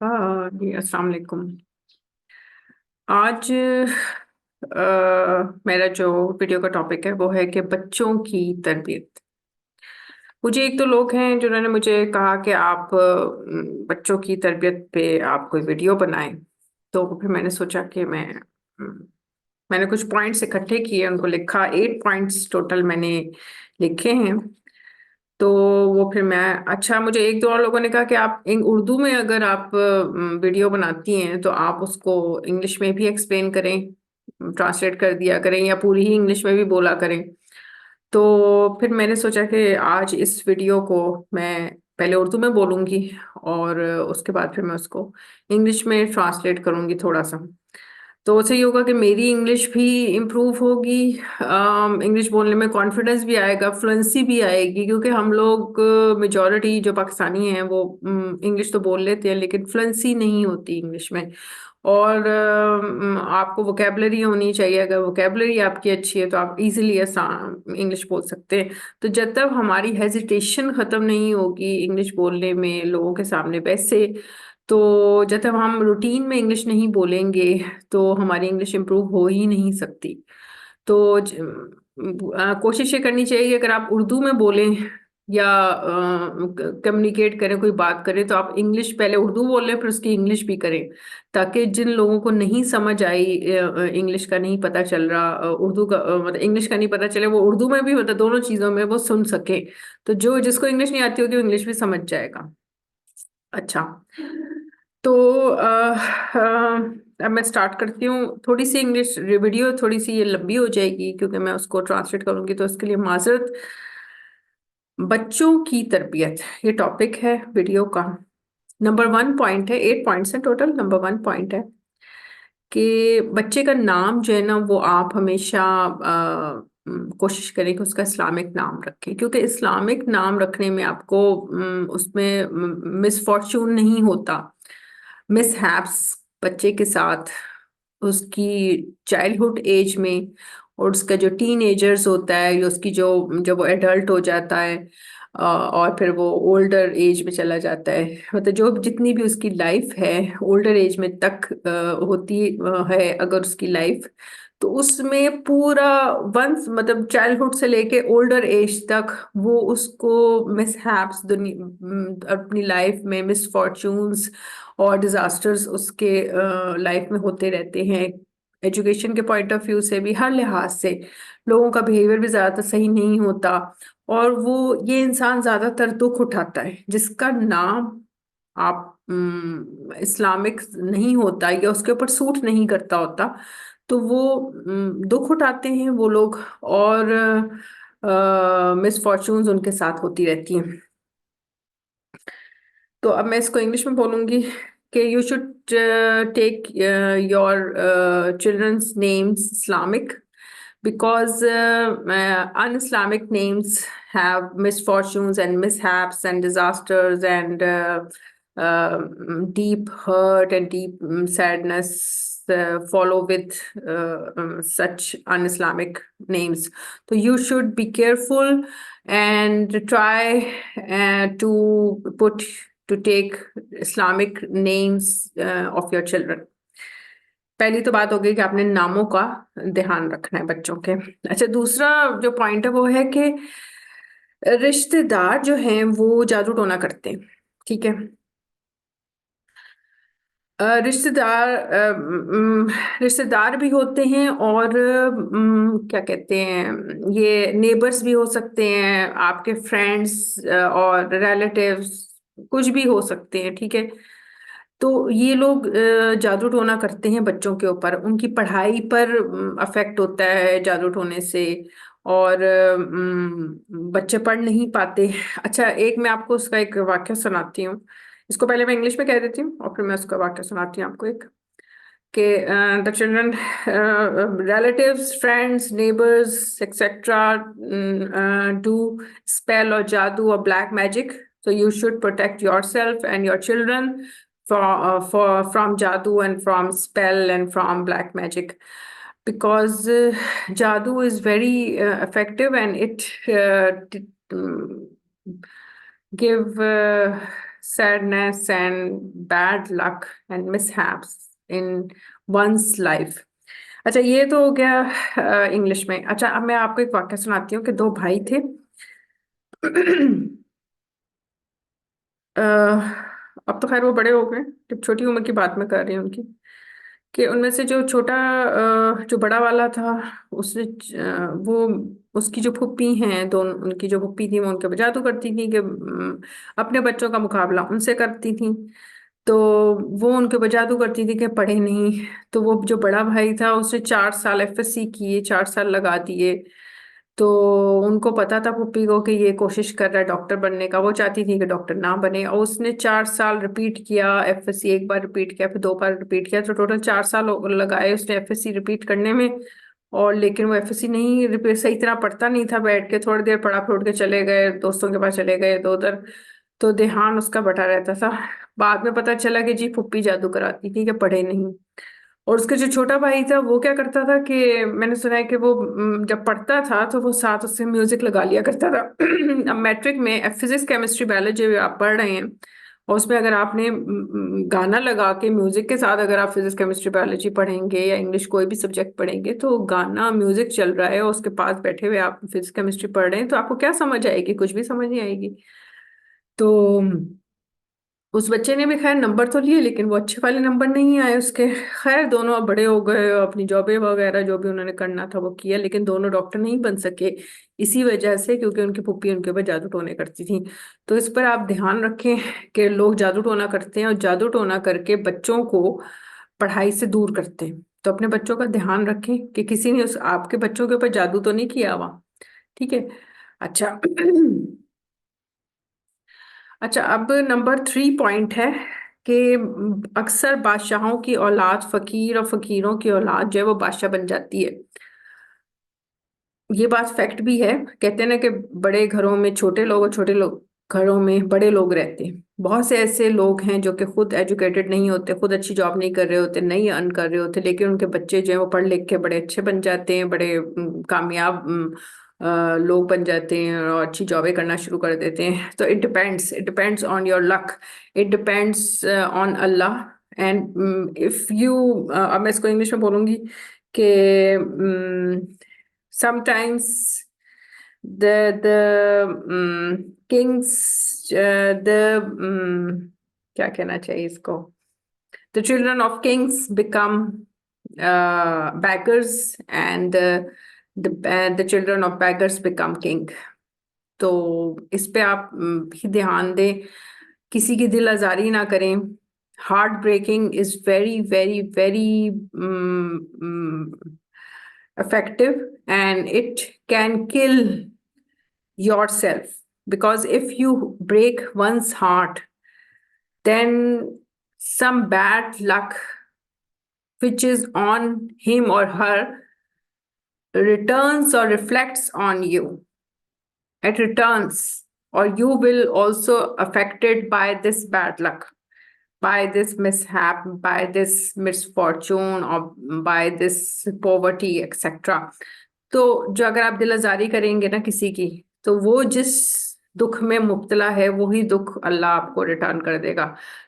हाँ जी, अस्सलाम वालेकुम। आज मेरा जो वीडियो का टॉपिक है वो है कि बच्चों की तरबियत। मुझे एक दो लोग हैं जिन्होंने मुझे कहा कि आप बच्चों की तरबियत पे आप कोई वीडियो बनाएं। तो फिर मैंने सोचा कि मैंने कुछ पॉइंट्स इकट्ठे किए, उनको लिखा। 8 पॉइंट्स टोटल मैंने लिखे हैं। तो वो फिर मैं, अच्छा, मुझे एक दो और लोगों ने कहा कि आप उर्दू में अगर आप वीडियो बनाती हैं तो आप उसको इंग्लिश में भी एक्सप्लेन करें, ट्रांसलेट कर दिया करें या पूरी ही इंग्लिश में भी बोला करें। तो फिर मैंने सोचा कि आज इस वीडियो को मैं पहले उर्दू में बोलूंगी और उसके बाद फिर मैं उसको इंग्लिश में ट्रांसलेट करूंगी थोड़ा सा। तो उससे ये होगा कि मेरी इंग्लिश भी इम्प्रूव होगी, इंग्लिश बोलने में कॉन्फिडेंस भी आएगा, फ्लुएंसी भी आएगी, क्योंकि हम लोग मेजॉरिटी जो पाकिस्तानी हैं वो इंग्लिश तो बोल लेते हैं लेकिन फ्लुएंसी नहीं होती इंग्लिश में। और आपको वोकेबलरी होनी चाहिए। अगर वोकेबलरी आपकी अच्छी है तो आप इजीली इंग्लिश बोल सकते हैं। तो जब तक हमारी हेजिटेशन खत्म नहीं होगी इंग्लिश बोलने में लोगों के सामने, वैसे तो जब तक हम रूटीन में इंग्लिश नहीं बोलेंगे तो हमारी इंग्लिश इम्प्रूव हो ही नहीं सकती। तो कोशिश ये करनी चाहिए कि अगर आप उर्दू में बोलें या कम्युनिकेट करें, कोई बात करें, तो आप इंग्लिश पहले उर्दू बोलें फिर उसकी इंग्लिश भी करें, ताकि जिन लोगों को नहीं समझ आई, इंग्लिश का नहीं पता चल रहा, उर्दू का मतलब इंग्लिश का नहीं पता चले, वो उर्दू में भी मतलब दोनों चीजों में वो सुन सके। तो जो जिसको इंग्लिश नहीं आती होगी वो इंग्लिश भी समझ जाएगा। अच्छा, तो अब मैं स्टार्ट करती हूँ। थोड़ी सी इंग्लिश वीडियो थोड़ी सी ये लंबी हो जाएगी क्योंकि मैं उसको ट्रांसलेट करूंगी, तो उसके लिए माजरत। बच्चों की तरबियत ये टॉपिक है वीडियो का। नंबर 1 पॉइंट है, 8 पॉइंट्स है टोटल। नंबर 1 पॉइंट है कि बच्चे का नाम जो है ना वो आप हमेशा कोशिश करें कि उसका इस्लामिक नाम रखें, क्योंकि इस्लामिक नाम रखने में आपको उसमें मिसफॉर्चून नहीं होता, मिसहैप्स बच्चे के साथ उसकी चाइल्डहुड एज में, और उसका जो टीन एजर्स होता है या उसकी जो, जब वो एडल्ट हो जाता है और फिर वो ओल्डर एज में चला जाता है, मतलब जो जितनी भी उसकी लाइफ है ओल्डर एज में तक होती है अगर उसकी लाइफ, तो उसमें पूरा वंस मतलब चाइल्डहुड से लेके ओल्डर एज तक वो उसको मिसहैप्स अपनी लाइफ में मिसफॉर्चून्स और डिजास्टर्स उसके लाइफ में होते रहते हैं। एजुकेशन के पॉइंट ऑफ व्यू से भी, हर लिहाज से लोगों का बिहेवियर भी ज्यादातर सही नहीं होता। और वो ये इंसान ज्यादातर दुख उठाता है जिसका नाम आप इस्लामिक नहीं होता या उसके ऊपर सूट नहीं करता होता, तो वो दुख उठाते हैं वो लोग, और मिसफॉर्चून्स उनके साथ होती रहती हैं। तो अब मैं इसको इंग्लिश में बोलूंगी कि you should take your children's names Islamic, because un-Islamic names have misfortunes and mishaps and disasters and deep hurt and deep sadness follow with such un-Islamic names. So you should be careful and try to take Islamic names of your children. पहली तो बात हो गई कि आपने नामों का ध्यान रखना है बच्चों के। अच्छा, दूसरा जो पॉइंट है वो है कि रिश्तेदार जो हैं वो जादू टोना करते हैं। ठीक है, रिश्तेदार भी होते हैं और क्या कहते हैं, ये नेबर्स भी हो सकते हैं, आपके फ्रेंड्स और रिलेटिव्स कुछ भी हो सकते हैं। ठीक है, तो ये लोग जादू टोना करते हैं बच्चों के ऊपर, उनकी पढ़ाई पर अफेक्ट होता है जादू टोने से, और बच्चे पढ़ नहीं पाते। अच्छा, एक मैं आपको उसका एक वाक्य सुनाती हूँ। इसको पहले मैं इंग्लिश में कह देती हूँ और फिर मैं उसका वाक्य सुनाती हूँ आपको एक, कि the children, relatives, friends, neighbors, etc. Do spell or jadoo or black magic. So you should protect yourself and your children from jadoo and from spell and from black magic, because jadoo is very effective and it give sadness and bad luck and mishaps in one's life। अच्छा, ये तो हो गया English में। अच्छा, अब मैं आपको एक वाक्य सुनाती हूँ कि दो भाई थे। अब तो खैर वो बड़े हो गए, जब छोटी उम्र की बात मैं कर रही हूँ उनकी, कि उनमें से जो छोटा जो बड़ा वाला था, उसने वो उसकी जो फूफी हैं, दोनों उनकी जो फूफी थी वो उनके पे जादू करती थी कि अपने बच्चों का मुकाबला उनसे करती थी। तो वो उनके पे जादू करती थी कि पढ़े नहीं। तो वो जो बड़ा भाई था उसने 4 साल एफएससी किए, 4 साल लगा दिए। तो उनको पता था पुप्पी को कि ये कोशिश कर रहा है डॉक्टर बनने का, वो चाहती थी कि डॉक्टर ना बने, और उसने 4 साल रिपीट किया एफएससी। एक बार रिपीट किया, फिर 2 बार रिपीट किया, तो टोटल 4 साल लगाए उसने एफएससी रिपीट करने में। और लेकिन वो एफएससी नहीं रिपीट, सही तरह पढ़ता नहीं था, बैठ के थोड़ी देर पढ़ा फिर उठ के चले गए, दोस्तों के पास चले गए इधर उधर। तो ध्यान उसका बटा रहता था। बाद में पता चला कि जी पुप्पी जादू कराती थी कि पढ़े नहीं। और उसका जो छोटा भाई था वो क्या करता था कि मैंने सुना है कि वो जब पढ़ता था तो वो साथ उससे म्यूजिक लगा लिया करता था। अब मैट्रिक में फिजिक्स केमिस्ट्री बायोलॉजी आप पढ़ रहे हैं, और उसमें अगर आपने गाना लगा के म्यूजिक के साथ अगर आप फिजिक्स केमिस्ट्री बायोलॉजी पढ़ेंगे या इंग्लिश कोई भी सब्जेक्ट पढ़ेंगे, तो गाना म्यूजिक चल रहा है और उसके पास बैठे हुए आप फिजिक्स केमिस्ट्री पढ़ रहे हैं, तो आपको क्या समझ आएगी? कुछ भी समझ नहीं आएगी। तो उस बच्चे ने भी खैर नंबर तो लिए, लेकिन वो अच्छे वाले नंबर नहीं आए उसके। खैर दोनों अब बड़े हो गए, अपनी जॉबें वगैरह जो भी उन्होंने करना था वो किया, लेकिन दोनों डॉक्टर नहीं बन सके इसी वजह से, क्योंकि उनकी पुप्पी उनके ऊपर जादू टोने करती थी। तो इस पर आप ध्यान रखें कि लोग जादू टोना करते हैं और जादू टोना करके बच्चों को पढ़ाई से दूर करते हैं। तो अपने बच्चों का ध्यान रखें कि किसी ने उस आपके बच्चों के ऊपर जादू तो नहीं किया हुआ। ठीक है। अच्छा। अच्छा, अब नंबर 3 पॉइंट है कि अक्सर बादशाहों की औलाद फकीर और फकीरों की औलाद जो है वो बादशाह बन जाती है। ये बात फैक्ट भी है। कहते हैं ना कि बड़े घरों में छोटे लोग और छोटे लोग घरों में बड़े लोग रहते हैं। बहुत से ऐसे लोग हैं जो कि खुद एजुकेटेड नहीं होते, खुद अच्छी जॉब नहीं कर रहे होते, नहीं अर्न कर रहे होते, लेकिन उनके बच्चे जो है वो पढ़ लिख के बड़े अच्छे बन जाते हैं, बड़े कामयाब लोग बन जाते हैं और अच्छी जॉबें करना शुरू कर देते हैं। तो it depends on your luck, it depends on Allah. And if you, अब मैं इसको इंग्लिश में बोलूंगी कि sometimes the kings the क्या कहना चाहिए इसको, the children of kings become beggars, and the children of beggars become king। तो इस पे आप भी ध्यान दें, किसी की दिल आजारी ना करें। Heart breaking is very very very effective, and it can kill yourself, because if you break one's heart, then some bad luck which is on him or her returns or reflects on you. It returns, or you will also affected by this bad luck, by this mishap, by this misfortune, or by this poverty, etc। तो जो अगर आप दिल आजारी करेंगे ना किसी की, तो वो जिस दुख में मुब्तला है वही दुख अल्लाह आपको रिटर्न कर देगा।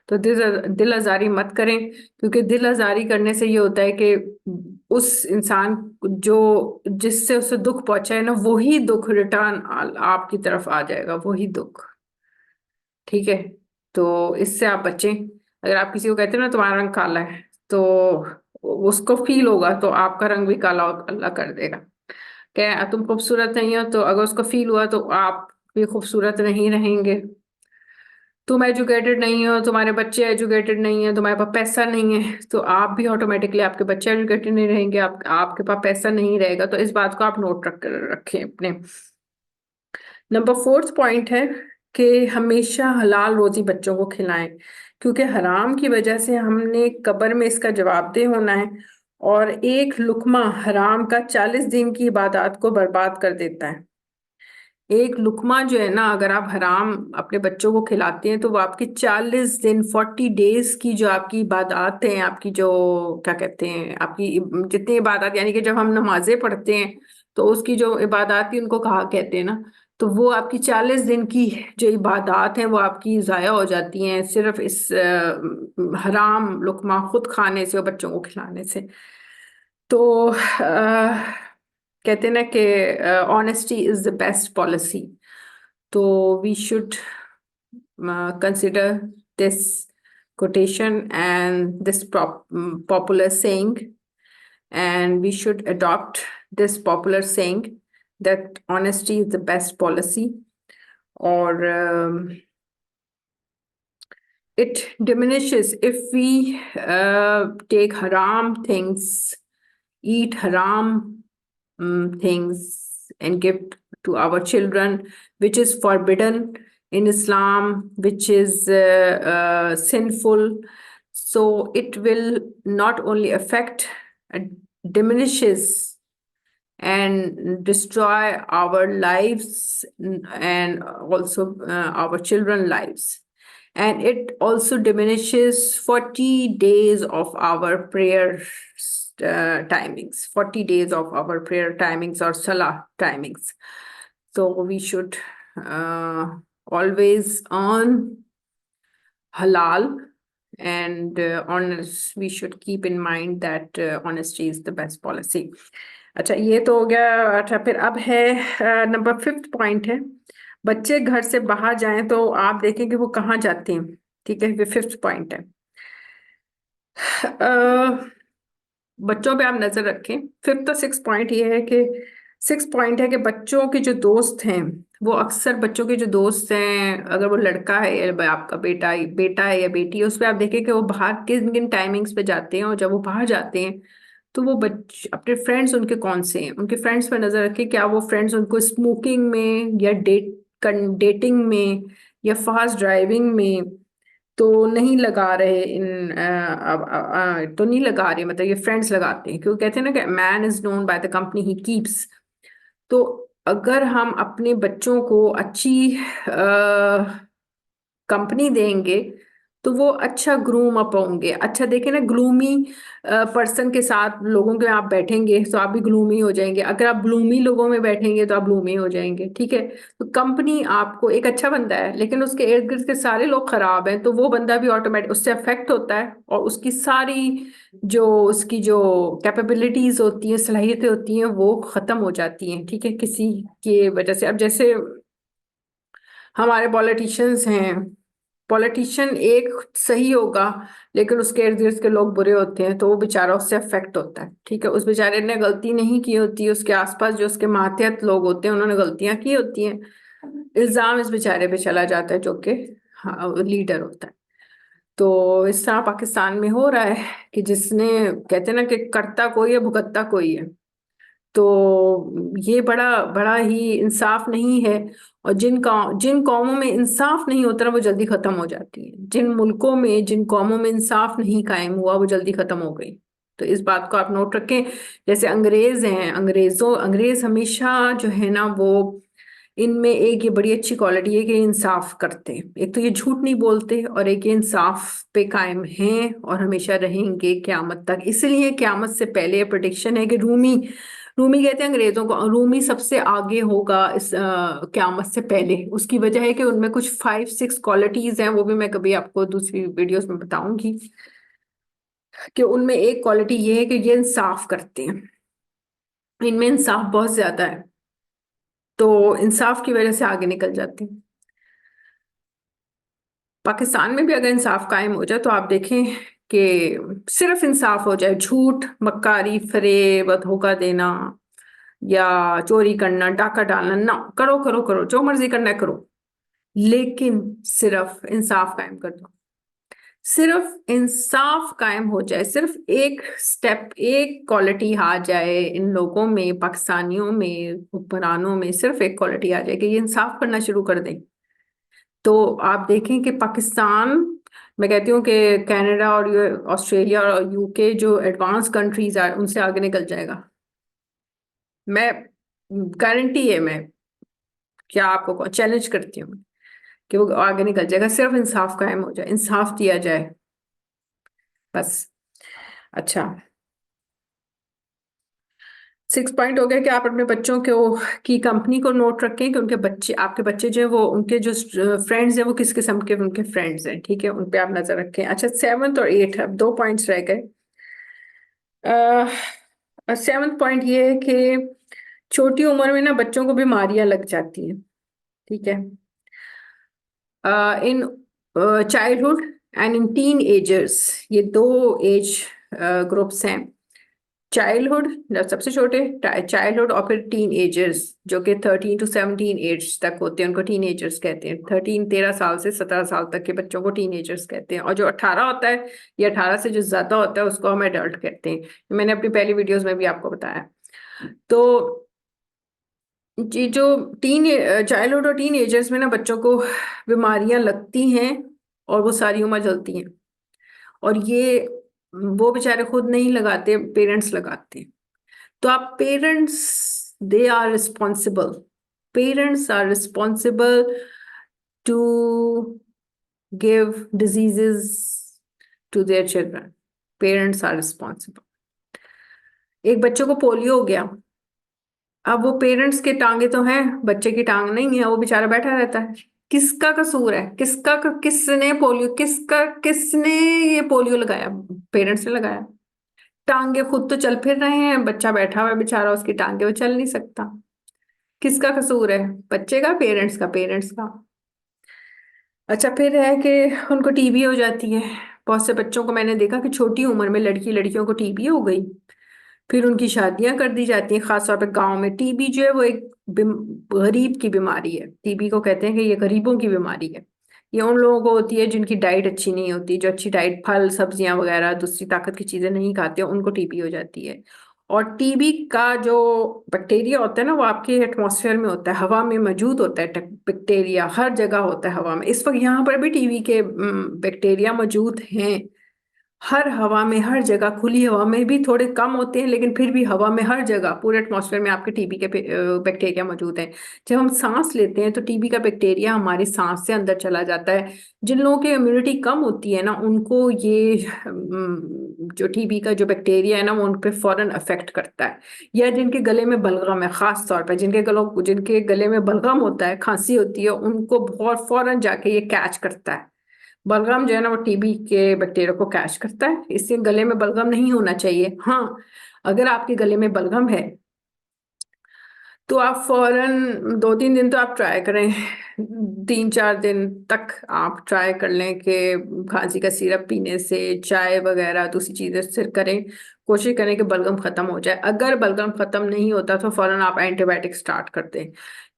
तो दिल आजारी मत करें, क्योंकि दिल आजारी करने से ये होता है कि उस इंसान जो जिससे उसे दुख पहुंचा है ना, वही दुख रिटर्न आपकी तरफ आ जाएगा, वही दुख। ठीक है। तो इससे आप बचें। अगर आप किसी को कहते हैं ना तुम्हारा रंग काला है, तो उसको फील होगा तो आपका रंग भी काला अल्लाह कर देगा। क्या तुम खूबसूरत नहीं हो, तो अगर उसको फील हुआ तो आप भी खूबसूरत नहीं रहेंगे। तुम एजुकेटेड नहीं हो, तुम्हारे बच्चे एजुकेटेड नहीं है, तुम्हारे पास पैसा नहीं है, तो आप भी ऑटोमेटिकली, आपके बच्चे एजुकेटेड नहीं रहेंगे, आपके पास पैसा नहीं रहेगा। तो इस बात को आप नोट रखें अपने। नंबर 4 पॉइंट है कि हमेशा हलाल रोजी बच्चों को खिलाएं, क्योंकि हराम की वजह से हमने कब्र में इसका जवाबदेह होना है। और एक लुकमा हराम का 40 दिन की इबादत को बर्बाद कर देता है। एक लुकमा जो है ना, अगर आप हराम अपने बच्चों को खिलाते हैं, तो वो आपकी 40 दिन, 40 डेज की जो आपकी इबादत हैं, आपकी जो क्या कहते हैं, आपकी जितनी इबादत, यानी कि जब हम नमाजें पढ़ते हैं तो उसकी जो इबादत थी उनको कहा कहते हैं ना, तो वो आपकी 40 दिन की जो इबादत हैं वो आपकी ज़ाया हो जाती हैं सिर्फ इस हराम लुकमा खुद खाने से और बच्चों को खिलाने से। तो कहते हैं ना कि honesty is the best policy. तो we should consider this quotation and this popular saying, and we should adopt this popular saying that honesty is the best policy. Or it diminishes if we take haram things, eat haram things, and give to our children, which is forbidden in Islam, which is sinful. So it will not only affect, uh, diminishes and destroy our lives and also our children's lives. And it also diminishes 40 days of our prayer timings, 40 days of our prayer timings or salah timings. So we should always earn halal, and honest, we should keep in mind that honesty is the best policy. अच्छा, ये तो हो गया। अच्छा, फिर अब है number 5th point है, बच्चे घर से बाहर जाएं तो आप देखें कि वो कहाँ जाते हैं। ठीक है, ये 5th पॉइंट है। बच्चों पे आप नजर रखें। 5th और 6th पॉइंट ये है कि 6th पॉइंट है कि बच्चों के जो दोस्त हैं, वो अक्सर बच्चों के जो दोस्त हैं, अगर वो लड़का है या आपका बेटा है या बेटी है, उस पर आप देखें कि वो बाहर किन किन टाइमिंग्स पे जाते हैं। और जब वो बाहर जाते हैं तो वो बच्चे अपने फ्रेंड्स उनके कौन से हैं, उनके फ्रेंड्स पर नजर रखें। क्या वो फ्रेंड्स उनको स्मोकिंग में या डेटिंग में या फास्ट ड्राइविंग में तो नहीं लगा रहे। तो नहीं लगा रहे, मतलब ये फ्रेंड्स लगाते हैं, क्योंकि कहते हैं ना कि man is known by the company he keeps. तो अगर हम अपने बच्चों को अच्छी कंपनी देंगे तो वो अच्छा ग्रूम अप होंगे। अच्छा, देखें ना, ग्लूमी पर्सन के साथ लोगों के आप बैठेंगे तो आप भी ग्लूमी हो जाएंगे। अगर आप ग्लूमी लोगों में बैठेंगे तो आप ग्लूमी हो जाएंगे। ठीक है, तो कंपनी आपको, एक अच्छा बंदा है लेकिन उसके इर्द गिर्द के सारे लोग खराब हैं, तो वो बंदा भी ऑटोमेटिक उससे अफेक्ट होता है और उसकी सारी उसकी जो कैपेबिलिटीज होती हैं, सलाहियतें होती हैं, वो खत्म हो जाती हैं। ठीक है, किसी के वजह से। अब जैसे हमारे पॉलिटिशियंस हैं, पॉलिटिशियन एक सही होगा लेकिन उसके इर्द गिर्द के लोग बुरे होते हैं, तो वो बेचारा उससे अफेक्ट होता है। ठीक है, उस बेचारे ने गलती नहीं की होती, उसके आसपास जो उसके मातहत लोग होते हैं उन्होंने गलतियां की होती हैं, इल्जाम इस बेचारे पे चला जाता है जो कि हाँ, लीडर होता है। तो इस तरह पाकिस्तान में हो रहा है कि जिसने, कहते हैं ना कि करता कोई है भुगतता कोई है। तो ये बड़ा बड़ा ही इंसाफ नहीं है। और जिन कौमों में इंसाफ नहीं होता ना, वो जल्दी खत्म हो जाती है। जिन मुल्कों में, जिन कौमों में इंसाफ नहीं कायम हुआ, वो जल्दी खत्म हो गई। तो इस बात को आप नोट रखें। जैसे अंग्रेज हैं, अंग्रेज हमेशा जो है ना, वो इनमें एक ये बड़ी अच्छी क्वालिटी है कि इंसाफ करते हैं। एक तो ये झूठ नहीं बोलते, और एक ये इंसाफ पे कायम हैं और हमेशा रहेंगे क्यामत तक। इसलिए क्यामत से पहले ये प्रेडिक्शन है कि रूमी रूमी कहते हैं अंग्रेजों को, रूमी सबसे आगे होगा इस क्यामत से पहले। उसकी वजह है कि उनमें कुछ 5-6 क्वालिटीज हैं, वो भी मैं कभी आपको दूसरी वीडियोस में बताऊंगी। कि उनमें एक क्वालिटी ये है कि ये इंसाफ करते हैं, इनमें इंसाफ बहुत ज्यादा है, तो इंसाफ की वजह से आगे निकल जाते हैं। पाकिस्तान में भी अगर इंसाफ कायम हो जाए तो आप देखें कि सिर्फ इंसाफ हो जाए, झूठ, मक्कारी, फरेब, धोखा देना या चोरी करना, डाका डालना ना करो, करो करो, जो मर्जी करना है करो, लेकिन सिर्फ इंसाफ कायम कर दो। सिर्फ इंसाफ कायम हो जाए, सिर्फ एक स्टेप, एक क्वालिटी आ जाए इन लोगों में, पाकिस्तानियों में, हुक्मरानों में, सिर्फ एक क्वालिटी आ जाए कि ये इंसाफ करना शुरू कर दें, तो आप देखें कि पाकिस्तान, मैं कहती हूँ कि कनाडा और ऑस्ट्रेलिया और यूके जो एडवांस कंट्रीज है उनसे आगे निकल जाएगा। मैं गारंटी है, मैं क्या आपको चैलेंज करती हूँ कि वो आगे निकल जाएगा, सिर्फ इंसाफ कायम हो जाए, इंसाफ दिया जाए बस। अच्छा, 6 पॉइंट हो गया कि आप अपने बच्चों को की कंपनी को नोट रखें कि उनके बच्चे, आपके बच्चे जो है वो, उनके जो फ्रेंड्स हैं वो किस किस्म के उनके फ्रेंड्स हैं, ठीक है, उन पे आप नजर रखें। अच्छा, 7 और 8, अब 2 पॉइंट्स रह गए। 7 पॉइंट ये है कि छोटी उम्र में ना बच्चों को बीमारियां लग जाती हैं, ठीक है, in childhood and in tin agers. ये दो एज ग्रुप्स हैं, चाइल्डहुड सबसे छोटे, चाइल्डहुड, और फिर टीन एजर्स जो कि 13 to 17 एज तक होते हैं, उनको टीन एजर्स कहते हैं। 13 से 17 साल तक के बच्चों को टीन एजर्स कहते हैं, और जो 18 होता है या 18 से जो ज्यादा होता है उसको हम एडल्ट कहते हैं। मैंने अपनी पहली वीडियोस में भी आपको बताया। तो जी, जो टीन चाइल्डहुड और टीन एजर्स में ना बच्चों को बीमारियां लगती हैं और वो सारी उम्र चलती हैं, और ये वो बेचारे खुद नहीं लगाते, पेरेंट्स लगाते हैं। तो आप parents, they are responsible, parents are responsible to give diseases to their children. Parents are responsible. एक बच्चे को पोलियो हो गया, अब वो पेरेंट्स के टांगे तो हैं, बच्चे की टांग नहीं है, वो बेचारा बैठा रहता है। किसका कसूर है? किसने पोलियो, किसने ये पोलियो लगाया? पेरेंट्स ने लगाया। टांगे खुद तो चल फिर रहे हैं, बच्चा बैठा हुआ है बेचारा, उसकी टांगे वो चल नहीं सकता। किसका कसूर है? बच्चे का, पेरेंट्स का? पेरेंट्स का। अच्छा, फिर है कि उनको टीबी हो जाती है। बहुत से बच्चों को मैंने देखा कि छोटी उम्र में लड़कियों को टीबी हो गई, फिर उनकी शादियां कर दी जाती हैं। खासतौर पर गांव में टीबी जो है वो एक गरीब की बीमारी है। टीबी को कहते हैं कि ये गरीबों की बीमारी है। ये उन लोगों को होती है जिनकी डाइट अच्छी नहीं होती, जो अच्छी डाइट, फल सब्जियां वगैरह दूसरी ताकत की चीजें नहीं खाते, उनको टीबी हो जाती है। और टीबी का जो बैक्टीरिया होता है ना, वो आपके एटमॉस्फेयर में होता है, हवा में मौजूद होता है। बैक्टीरिया हर जगह होता है हवा में। इस वक्त यहाँ पर भी टीबी के बैक्टीरिया मौजूद हैं, हर हवा में, हर जगह। खुली हवा में भी थोड़े कम होते हैं, लेकिन फिर भी हवा में हर जगह, पूरे एटमॉस्फेयर में आपके टीबी के बैक्टीरिया मौजूद हैं। जब हम सांस लेते हैं तो टीबी का बैक्टीरिया हमारी सांस से अंदर चला जाता है। जिन लोगों की इम्यूनिटी कम होती है ना, उनको ये जो टीबी का जो बैक्टीरिया है ना, वो उन पे फौरन अफेक्ट करता है। या जिनके गले में बलगम है, खास तौर पर जिनके गले में बलगम होता है, खांसी होती है, उनको बहुत फौरन जाके ये कैच करता है। बलगम जो है ना, वो टीबी के बैक्टीरिया को कैच करता है। इससे गले में बलगम नहीं होना चाहिए। हाँ, अगर आपके गले में बलगम है तो आप फौरन 2-3 दिन तो आप ट्राई करें, 3-4 दिन तक आप ट्राई कर लें कि खांसी का सिरप पीने से, चाय वगैरह दूसरी चीजें से करें, कोशिश करें कि बलगम खत्म हो जाए। अगर बलगम खत्म नहीं होता तो फौरन आप एंटीबायोटिक स्टार्ट कर दें,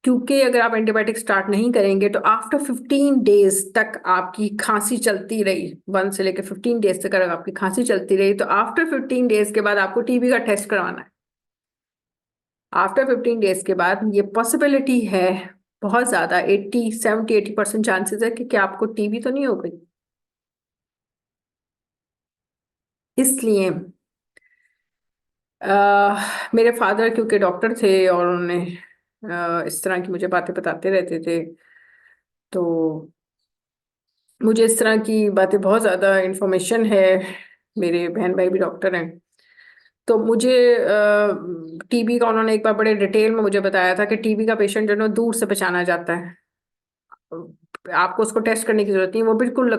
क्योंकि अगर आप एंटीबायोटिक स्टार्ट नहीं करेंगे तो आफ्टर 15 डेज तक आपकी खांसी चलती रही, 1 से लेकर 15 डेज तक अगर आपकी खांसी चलती रही, तो आफ्टर 15 डेज के बाद आपको टीबी का टेस्ट करवाना है। आफ्टर 15 डेज के बाद ये पॉसिबिलिटी है, बहुत ज्यादा, 70-80% चांसेस है कि आपको टीबी तो नहीं हो गई। इसलिए मेरे फादर क्योंकि डॉक्टर थे और उन्होंने इस तरह की मुझे बातें बताते रहते थे, तो मुझे इस तरह की बातें बहुत ज्यादा इंफॉर्मेशन है। मेरे बहन भाई भी डॉक्टर हैं, तो मुझे टीबी का उन्होंने एक बार बड़े डिटेल में मुझे बताया था कि टीबी का पेशेंट जो है ना, दूर से पहचाना जाता है। आपको उसको टेस्ट करने की जरूरत नहीं, वो बिल्कुल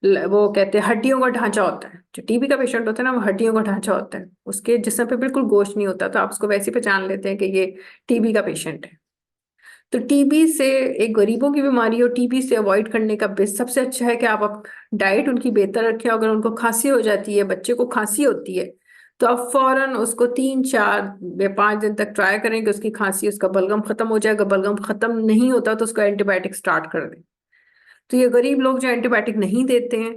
वो कहते हैं हड्डियों का ढांचा होता है। जो टीबी का पेशेंट होता है ना, वो हड्डियों का ढांचा होता है, उसके जिस्म पे बिल्कुल गोश्त नहीं होता, तो आप उसको वैसे ही पहचान लेते हैं कि ये टीबी का पेशेंट है। तो टीबी से, एक गरीबों की बीमारी और टीबी से अवॉइड करने का बेस्ट सबसे अच्छा है कि आप डाइट उनकी बेहतर रखें। अगर उनको खांसी हो जाती है, बच्चे को खांसी होती है, तो आप फौरन उसको 3-4 या 5 दिन तक ट्राई करें कि उसकी खांसी, उसका बलगम खत्म हो जाएगा। बलगम खत्म नहीं होता तो उसका एंटीबायोटिक स्टार्ट कर दें। तो ये गरीब लोग जो एंटीबायोटिक नहीं देते हैं,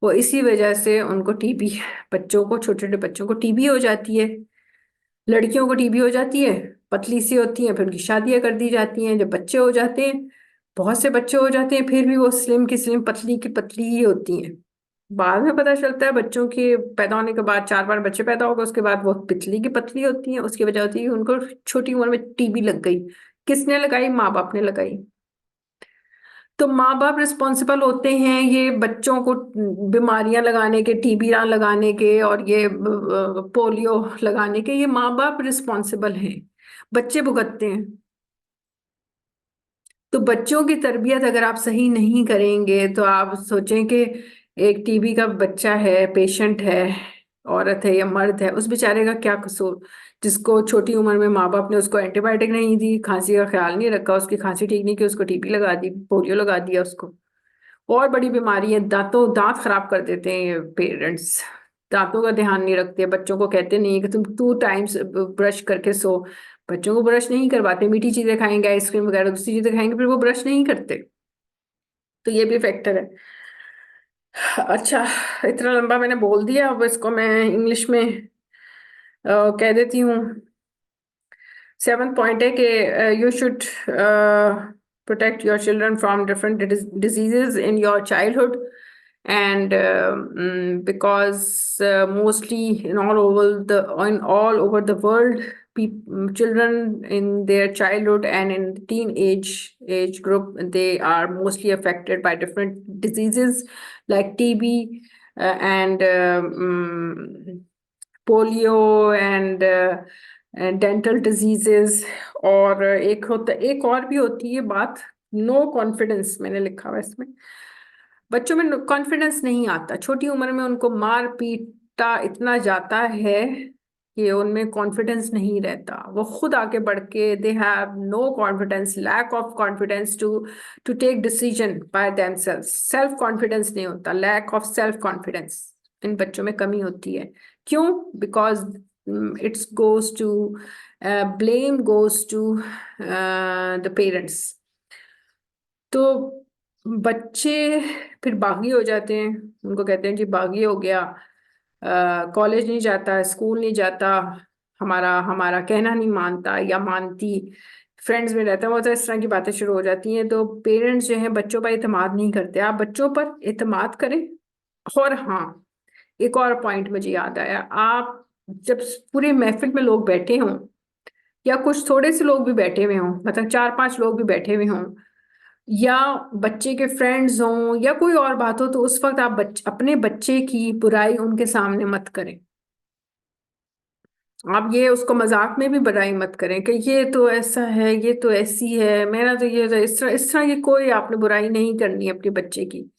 वो इसी वजह से उनको टीबी, बच्चों को, छोटे छोटे बच्चों को टीबी हो जाती है। लड़कियों को टीबी हो जाती है, पतली सी होती हैं, फिर उनकी शादियां कर दी जाती हैं। जब बच्चे हो जाते हैं, बहुत से बच्चे हो जाते हैं, फिर भी वो स्लिम की स्लिम, पतली की पतली ही होती हैं। बाद में पता चलता है बच्चों के पैदा होने के बाद, 4 बार बच्चे पैदा हो गए उसके बाद वो पतली की पतली होती हैं। उसकी वजह होती है कि उनको छोटी उम्र में टीबी लग गई। किसने लगाई? माँ बाप ने लगाई। तो माँ बाप रिस्पॉन्सिबल होते हैं ये बच्चों को बीमारियां लगाने के, टीबी ना लगाने के, और ये पोलियो लगाने के। ये माँ बाप रिस्पॉन्सिबल हैं, बच्चे भुगतते हैं। तो बच्चों की तरबियत अगर आप सही नहीं करेंगे तो आप सोचें कि एक टीबी का बच्चा है, पेशेंट है, औरत है या मर्द है, उस बेचारे का क्या कसूर, जिसको छोटी उम्र में माँ बाप ने उसको एंटीबायोटिक नहीं दी, खांसी का ख्याल नहीं रखा, उसकी खांसी ठीक नहीं की, उसको टीबी लगा दी, पोलियो लगा दिया उसको। और बड़ी बीमारी है, दांत खराब कर देते हैं ये पेरेंट्स, दांतों का ध्यान नहीं रखते, बच्चों को कहते नहीं है कि तुम 2 टाइम्स ब्रश करके सो। बच्चों को ब्रश नहीं करवाते, मीठी चीजें खाएंगे, आइसक्रीम वगैरह दूसरी चीजें खाएंगे, फिर वो ब्रश नहीं करते। तो ये भी फैक्टर है। अच्छा, इतना लंबा मैंने बोल दिया, अब इसको मैं इंग्लिश में कह देती हूँ। 7th पॉइंट है कि you should protect your children from different diseases in your childhood, and because mostly in all over the world, children in their childhood and in the age group, they are mostly affected by different diseases like TB and polio and dental diseases। और एक और भी होती है बात, no confidence मैंने लिखा हुआ है इसमें। बच्चों में कॉन्फिडेंस नहीं आता, छोटी उम्र में उनको मार पीटा इतना जाता है कि उनमें कॉन्फिडेंस नहीं रहता, वो खुद आगे बढ़ के they have no confidence, lack of confidence to take decision by themselves. Self confidence नहीं होता, लैक ऑफ सेल्फ कॉन्फिडेंस इन बच्चों में कमी होती है। क्यों? Because it's goes to blame goes to the parents। तो बच्चे फिर बागी हो जाते हैं, उनको कहते हैं जी बागी हो गया, कॉलेज नहीं जाता, स्कूल नहीं जाता, हमारा हमारा कहना नहीं मानता या मानती, फ्रेंड्स में रहता है, वो तो इस तरह की बातें शुरू हो जाती हैं। तो पेरेंट्स जो हैं बच्चों पर इत्मीनान नहीं करते। आप बच्चों पर इत्मीनान करें। और हाँ, एक और पॉइंट मुझे याद आया, आप जब पूरे महफिल में लोग बैठे हों या कुछ थोड़े से लोग भी बैठे हुए हों, मतलब 4-5 लोग भी बैठे हुए हों, या बच्चे के फ्रेंड्स हों या कोई और बात हो, तो उस वक्त आप अपने बच्चे की बुराई उनके सामने मत करें। आप ये उसको मजाक में भी बुराई मत करें कि ये तो ऐसा है, ये तो ऐसी है, मेरा तो ये तो इस तरह की कोई आपने बुराई नहीं करनी है अपने बच्चे की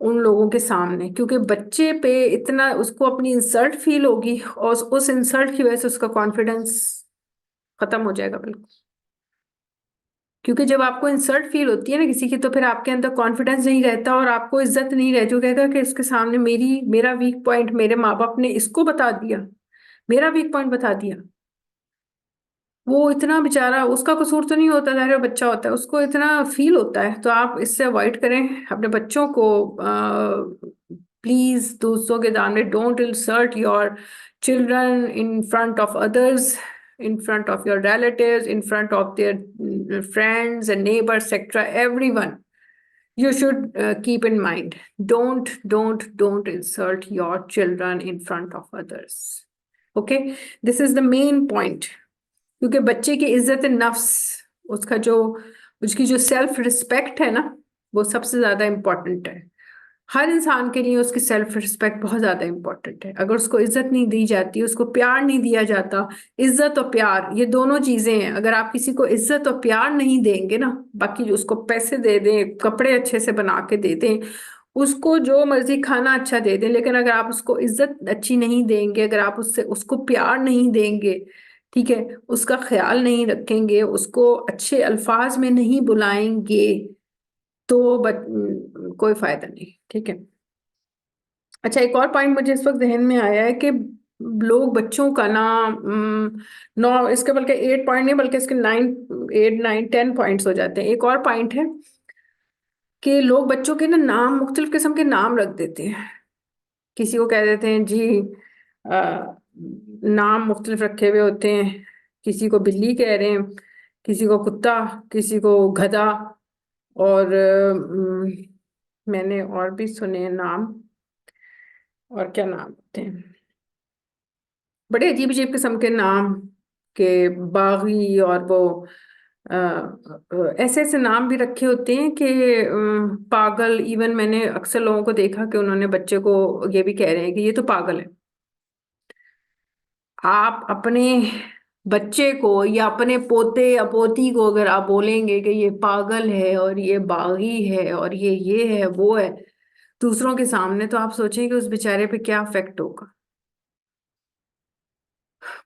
उन लोगों के सामने, क्योंकि बच्चे पे इतना उसको अपनी इंसल्ट फील होगी और उस इंसल्ट की वजह से उसका कॉन्फिडेंस खत्म हो जाएगा बिल्कुल। क्योंकि जब आपको इंसल्ट फील होती है ना किसी की, तो फिर आपके अंदर कॉन्फिडेंस नहीं रहता और आपको इज्जत नहीं रहती। वो कहता है कि इसके सामने मेरा वीक पॉइंट, मेरे माँ बाप ने इसको बता दिया, मेरा वीक पॉइंट बता दिया। वो इतना बेचारा, उसका कसूर तो नहीं होता, जाहिर है बच्चा होता है, उसको इतना फील होता है। तो आप इससे अवॉइड करें अपने बच्चों को। प्लीज दूसरों के सामने don't insult your children in front of others, in front of your relatives, in front of their friends and neighbors, etc. Everyone, you should keep in mind. Don't insult your children in front of others. Okay, this is the main point। क्योंकि बच्चे की इज्जत नफ्स, उसका जो उसकी जो self respect है ना, वो सबसे ज्यादा इम्पोर्टेंट है। हर इंसान के लिए उसकी सेल्फ रिस्पेक्ट बहुत ज्यादा इंपॉर्टेंट है। अगर उसको इज्जत नहीं दी जाती, उसको प्यार नहीं दिया जाता, इज्जत और प्यार ये दोनों चीजें हैं। अगर आप किसी को इज्जत और प्यार नहीं देंगे ना, बाकी जो उसको पैसे दे दें, कपड़े अच्छे से बना के दे दें, उसको जो मर्जी खाना अच्छा दे दें, लेकिन अगर आप उसको इज्जत अच्छी नहीं देंगे, अगर आप उसको प्यार नहीं देंगे, ठीक है, उसका ख्याल नहीं रखेंगे, उसको अच्छे अल्फाज में नहीं बुलाएंगे, तो कोई फायदा नहीं। ठीक है। अच्छा, एक और पॉइंट मुझे इस वक्त जहन में आया है कि लोग बच्चों का ना, 9, इसके बल्कि 8 पॉइंट नहीं, बल्कि इसके 9, 8, 9, 10 पॉइंट्स हो जाते हैं। एक और पॉइंट है कि लोग बच्चों के ना नाम, मुख्तलिफ किस्म के नाम रख देते हैं। किसी को कह देते हैं जी, नाम मुख्तलिफ रखे हुए होते हैं, किसी को बिल्ली कह रहे हैं, किसी को कुत्ता, किसी को गधा, और मैंने और भी सुने हैं नाम। और क्या नाम होते हैं, बड़े अजीब अजीब किस्म के नाम के, बागी और वो ऐसे ऐसे नाम भी रखे होते हैं कि पागल। इवन मैंने अक्सर लोगों को देखा कि उन्होंने बच्चे को ये भी कह रहे हैं कि ये तो पागल है। आप अपने बच्चे को या अपने पोते या पोती को अगर आप बोलेंगे कि ये पागल है और ये बागी है और ये है वो है दूसरों के सामने, तो आप सोचें कि उस बेचारे पे क्या इफेक्ट होगा।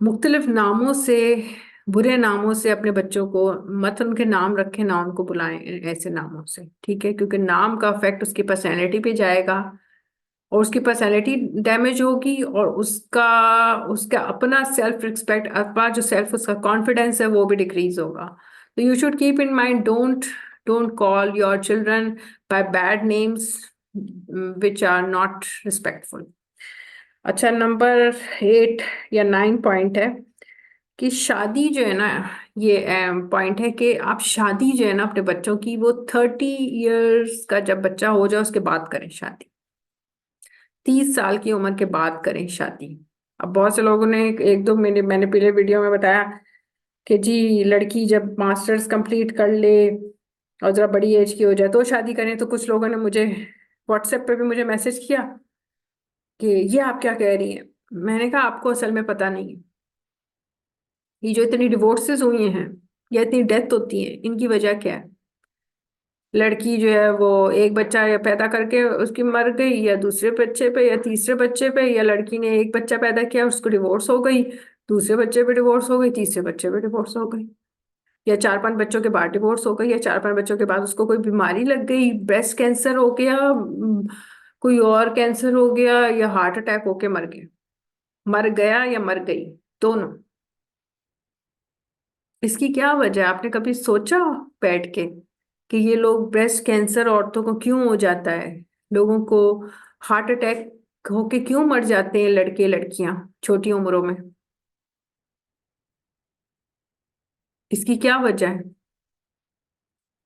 मुख्तलिफ नामों से, बुरे नामों से अपने बच्चों को मत उनके नाम रखें, ना उनको बुलाएं ऐसे नामों से, ठीक है? क्योंकि नाम का इफेक्ट उसकी पर्सनैलिटी पे जाएगा और उसकी पर्सनैलिटी डैमेज होगी और उसका उसका अपना सेल्फ रिस्पेक्ट, अपना जो सेल्फ उसका कॉन्फिडेंस है वो भी डिक्रीज होगा। तो you should keep in mind, don't call your children by bad names which are not respectful. अच्छा, नंबर 8 या 9 पॉइंट है कि शादी जो है ना, ये पॉइंट है कि आप शादी जो है ना अपने बच्चों की, वो 30 इयर्स का जब बच्चा हो जाए उसके बाद करें शादी। 30 साल की उम्र के बाद करें शादी। अब बहुत से लोगों ने एक दो मैंने पहले वीडियो में बताया कि जी लड़की जब मास्टर्स कंप्लीट कर ले और जरा बड़ी एज की हो जाए तो शादी करें। तो कुछ लोगों ने मुझे व्हाट्सएप पे भी मुझे मैसेज किया कि ये आप क्या कह रही हैं। मैंने कहा आपको असल में पता नहीं है, ये जो इतनी डिवोर्सेस हुई हैं या इतनी डेथ होती है, इनकी वजह क्या है। लड़की जो है वो एक बच्चा या पैदा करके उसकी मर गई, या दूसरे बच्चे पे या तीसरे बच्चे पे, या लड़की ने एक बच्चा पैदा किया उसको डिवोर्स हो गई, दूसरे बच्चे पे डिवोर्स हो गई, तीसरे बच्चे पे डिवोर्स हो गई, या 4-5 बच्चों के बाद डिवोर्स हो गई, या 4-5 बच्चों के बाद उसको कोई बीमारी लग गई, ब्रेस्ट कैंसर हो गया, कोई और कैंसर हो गया, या हार्ट अटैक होके मर गया, मर गया या मर गई, दोनों। इसकी क्या वजह है? आपने कभी सोचा बैठ के कि ये लोग, ब्रेस्ट कैंसर औरतों को क्यों हो जाता है, लोगों को हार्ट अटैक होके क्यों मर जाते हैं लड़के लड़कियां छोटी उम्रों में? इसकी क्या वजह है?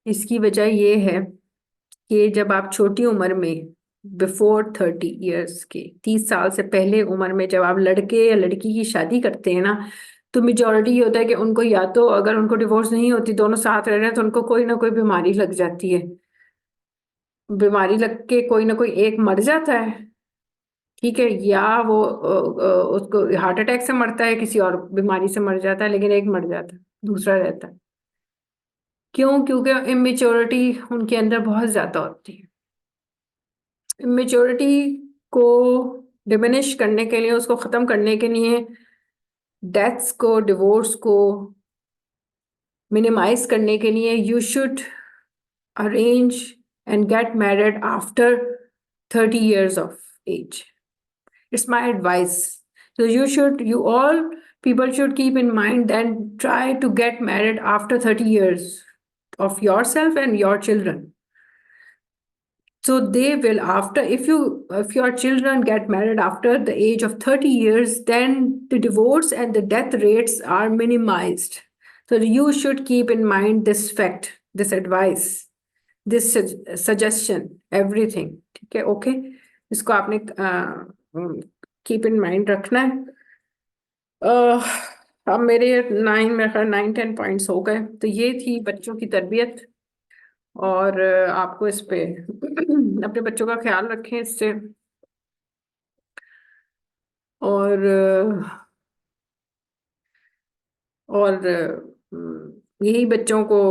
इसकी वजह ये है कि जब आप छोटी उम्र में, बिफोर 30 इयर्स के, 30 साल से पहले उम्र में जब आप लड़के या लड़की की शादी करते हैं ना, तो मेजोरिटी ये होता है कि उनको, या तो अगर उनको डिवोर्स नहीं होती, दोनों साथ रह रहे हैं, तो उनको कोई ना कोई बीमारी लग जाती है। बीमारी लग के कोई ना कोई एक मर जाता है, ठीक है, या वो उसको हार्ट अटैक से मरता है, किसी और बीमारी से मर जाता है, लेकिन एक मर जाता है, दूसरा रहता है। क्यों? क्योंकि इमेच्योरिटी उनके अंदर बहुत ज्यादा होती है। इमेच्योरिटी को डिमिनिश करने के लिए, उसको खत्म करने के लिए, डेथ्स को, डिवोर्स को मिनिमाइज करने के लिए, you should arrange and get married after 30 years of age. It's my advice. So you all people should keep in mind and try to get married after 30 years of yourself and your children. So they will, after, if your children get married after the age of 30 years, then the divorce and the death rates are minimized. So you should keep in mind this fact, this advice, this suggestion, everything. ठीक है? Okay, इसको आपने keep in mind रखना है। अब मेरे 9 points हो गए। तो ये थी बच्चों की तरबियत, और आपको इस पे अपने बच्चों का ख्याल रखें इससे। और यही बच्चों को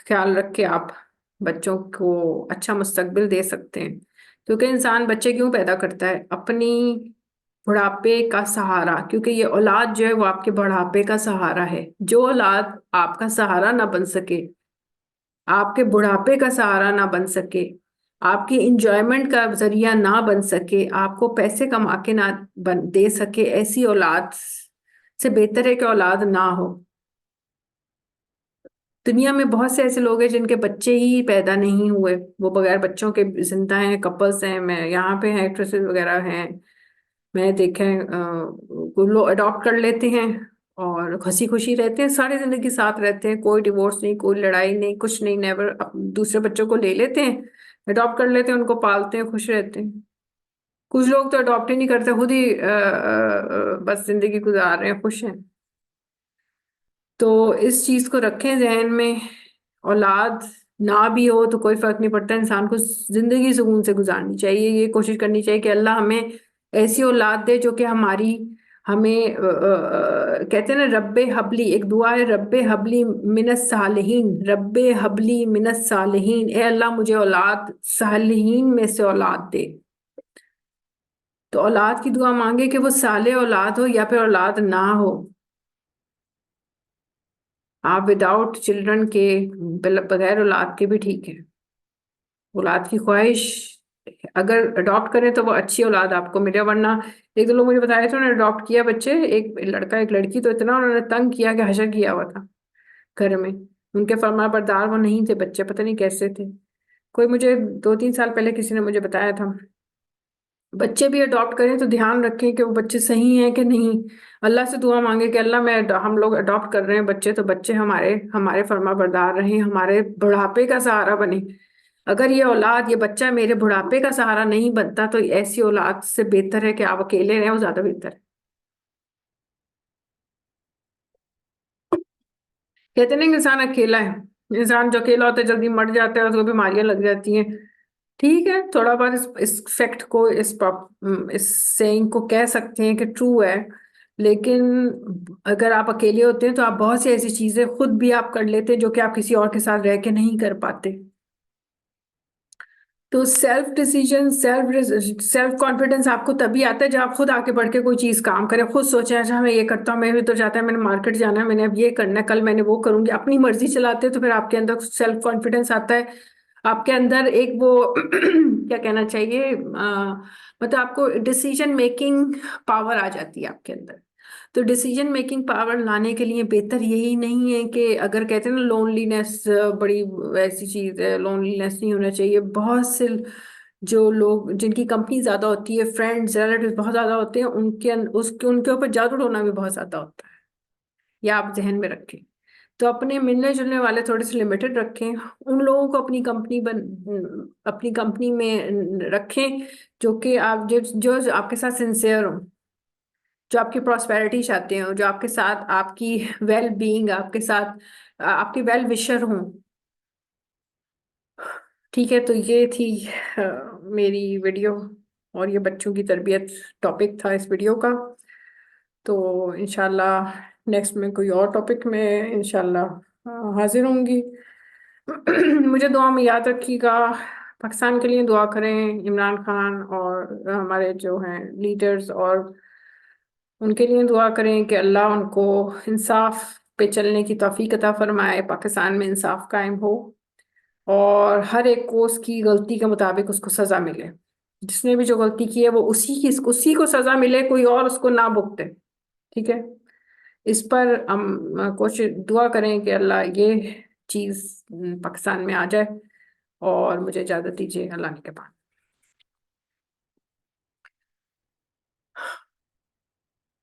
ख्याल रख के आप बच्चों को अच्छा मुस्तकबिल दे सकते हैं। क्योंकि इंसान बच्चे क्यों पैदा करता है? अपनी बुढ़ापे का सहारा, क्योंकि ये औलाद जो है वो आपके बुढ़ापे का सहारा है। जो औलाद आपका सहारा ना बन सके, आपके बुढ़ापे का सहारा ना बन सके, आपकी इंजॉयमेंट का जरिया ना बन सके, आपको पैसे कमा के ना दे सके, ऐसी औलाद से बेहतर है कि औलाद ना हो। दुनिया में बहुत से ऐसे लोग हैं जिनके बच्चे ही पैदा नहीं हुए, वो बगैर बच्चों के जिंदा हैं, कपल्स हैं, मैं यहाँ पे हैं, एक्ट्रेसेस वगैरह हैं, मैं देखे कुछ लोग अडॉप्ट कर लेते हैं और हंसी खुशी रहते हैं, सारी जिंदगी साथ रहते हैं, कोई डिवोर्स नहीं, कोई लड़ाई नहीं, कुछ नहीं, नेवर। दूसरे बच्चों को ले लेते हैं, अडॉप्ट कर लेते हैं, उनको पालते हैं, खुश रहते हैं। कुछ लोग तो अडॉप्ट ही नहीं करते, खुद ही बस जिंदगी गुजार रहे हैं, खुश हैं। तो इस चीज को रखें जहन में। औलाद ना भी हो तो कोई फर्क नहीं पड़ता, इंसान को जिंदगी सुकून से गुजारनी चाहिए। ये कोशिश करनी चाहिए कि अल्लाह हमें ऐसी औलाद दे जो कि हमारी हमें कहते हैं ना, रब्बे हबली, एक दुआ है, रब्बे हबली मिनस सालिहीन, रब्बे हबली मिनस सालिहीन, ए अल्लाह मुझे औलाद सालिहीन में से औलाद दे। तो औलाद की दुआ मांगे कि वो साले औलाद हो या फिर औलाद ना हो। आप विदाउट चिल्ड्रन के, बगैर औलाद के भी ठीक है। औलाद की ख्वाहिश अगर अडॉप्ट करें तो वो अच्छी औलाद आपको मिले, वरना एक दो लोग मुझे बताए थे उन्होंने अडॉप्ट किया बच्चे, एक लड़का एक लड़की, तो इतना उन्होंने तंग किया कि हशर किया हुआ था घर में। उनके फरमाबरदार वो नहीं थे बच्चे, पता नहीं कैसे थे। कोई मुझे 2-3 साल पहले किसी ने मुझे बताया था। बच्चे भी अडॉप्ट करें तो ध्यान रखें कि वो बच्चे सही हैं कि नहीं। अल्लाह से दुआ मांगे कि अल्लाह मैं, हम लोग अडॉप्ट कर रहे हैं बच्चे, तो बच्चे हमारे हमारे फर्मा बरदार रहें, हमारे बुढ़ापे का सहारा बने। अगर ये औलाद, ये बच्चा मेरे बुढ़ापे का सहारा नहीं बनता तो ऐसी औलाद से बेहतर है कि आप अकेले रहें, वो ज्यादा बेहतर है। कहते नहीं, इंसान अकेला है। इंसान जो अकेला होता है जल्दी मर जाता है, उसको बीमारियां लग जाती हैं। ठीक है, थोड़ा बहुत इस फैक्ट को, इस सेइंग को कह सकते हैं कि ट्रू है। लेकिन अगर आप अकेले होते हैं तो आप बहुत सी ऐसी चीजें खुद भी आप कर लेते हैं जो कि आप किसी और के साथ रह के नहीं कर पाते। तो सेल्फ डिसीजन, सेल्फ कॉन्फिडेंस आपको तभी आता है जब आप खुद आके बढ़ के कोई चीज काम करें, खुद सोचें अच्छा मैं ये करता हूँ, मैं भी तो चाहता है, मैंने मार्केट जाना है, मैंने अब ये करना है, कल मैंने वो करूंगी, अपनी मर्जी चलाते हैं तो फिर आपके अंदर सेल्फ कॉन्फिडेंस आता है। आपके अंदर एक वो क्या कहना चाहिए, मतलब आपको डिसीजन मेकिंग पावर आ जाती है आपके अंदर। तो डिसीजन मेकिंग पावर लाने के लिए बेहतर यही नहीं है कि, अगर कहते हैं ना लोनलीनेस बड़ी ऐसी चीज है, लोनलीनेस नहीं होना चाहिए। बहुत से जो लोग जिनकी कंपनी ज्यादा होती है, फ्रेंड्स रिलेटिव बहुत ज्यादा होते हैं, उसके उनके ऊपर जादू टोना भी बहुत ज्यादा होता है। या आप जहन में रखें। तो अपने मिलने जुलने वाले थोड़े से लिमिटेड रखें। उन लोगों को अपनी कंपनी में रखें जो कि आप जो आपके साथ सिंसियर हो, जो आपकी प्रॉस्पेरिटी चाहते हो, जो आपके साथ आपकी वेल बीइंग, आपके साथ आपकी वेल विशर हों। ठीक है, तो ये थी मेरी वीडियो, और ये बच्चों की तरबियत टॉपिक था इस वीडियो का। तो इंशाल्लाह नेक्स्ट में कोई और टॉपिक में इंशाल्लाह हाजिर होंगी। मुझे दुआ में याद रखिएगा। पाकिस्तान के लिए दुआ करें, इमरान खान और हमारे जो हैं लीडर्स, और उनके लिए दुआ करें कि अल्लाह उनको इंसाफ पे चलने की तौफीक अता फरमाए, पाकिस्तान में इंसाफ कायम हो, और हर एक को उसकी गलती के मुताबिक उसको सजा मिले। जिसने भी जो गलती की है वो उसी को सजा मिले, कोई और उसको ना भुगते। ठीक है, इस पर हम कोशिश दुआ करें कि अल्लाह ये चीज़ पाकिस्तान में आ जाए। और मुझे इजाज़त दीजिए, अल्लाह के पास।